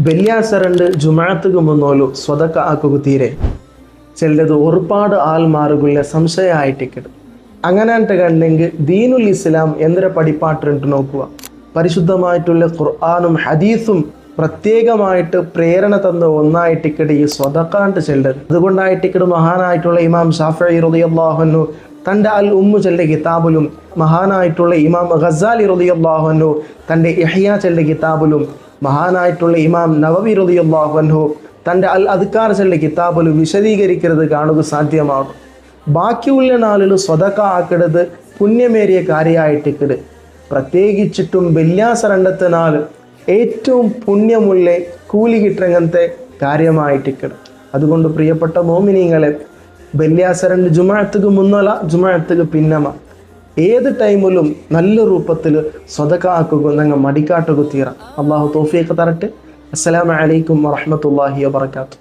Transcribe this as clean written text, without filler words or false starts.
വെള്ളിയാഴ്ച ജുമാഅത്തുക്ക് മുന്നോലു സ്വതക്ക ആക്കുക തീരെ ചിലത് ഒരുപാട് ആൾമാറുകളുടെ സംശയമായിട്ടിക്കട് അങ്ങനെ കണ്ടെങ്കിൽ ദീനുൽ ഇസ്ലാം എന്തൊരു പഠിപ്പാട്ടുണ്ട് നോക്കുക. പരിശുദ്ധമായിട്ടുള്ള ഖുർആനും ഹദീസും പ്രത്യേകമായിട്ട് പ്രേരണ തന്ന ഒന്നായിട്ടിക്കട് ഈ സ്വതക്കാണ്ട് ചെല്ലത്. അതുകൊണ്ടായിട്ടിക്കട് മഹാനായിട്ടുള്ള ഇമാം ഷാഫിഈ റളിയല്ലാഹു അൻഹു തൻ്റെ അൽ ഉമ്മു ചെല്ല കിതാബിലും മഹാനായിട്ടുള്ള ഇമാം ഗസാലി റളിയല്ലാഹു അൻഹു തൻ്റെ ഇഹ്യാ ചെല്ല കിതാബിലും മഹാനായിട്ടുള്ള ഇമാം നവവി റളിയല്ലാഹു അൻഹു തൻ്റെ അൽ അദ്കാർ ചെല്ല കിതാബിൽ വിശദീകരിക്കുന്നത് കാണുക സാധ്യമാകും. ബാക്കിയുള്ള നാളിൽ സ്വതക്ക ആക്കിടത് പുണ്യമേറിയ കാര്യമായിട്ടിക്കട്. പ്രത്യേകിച്ചിട്ടും വെള്ളിയാഴ്ച നാൾ ഏറ്റവും പുണ്യമുള്ള കൂലി കിട്ടങ്ങനത്തെ കാര്യമായിട്ടിക്കട്. അതുകൊണ്ട് പ്രിയപ്പെട്ട മോമിനീങ്ങളെ, വെള്ളിയാഴ്ച ജുമാഅത്തുക്ക് മുന്നോല ജുമാഅത്തുക്ക് പിന്നമ ഏത് ടൈമിലും നല്ല രൂപത്തിൽ സ്വതക്ക ആക്കുക ഞങ്ങൾ മടിക്കാട്ടുക തീരാം. അള്ളാഹു തൗഫീഖ് തരട്ടെ. അസ്സലാമു അലൈക്കും വറഹ്മത്തുള്ളാഹി വബറകാതുഹു.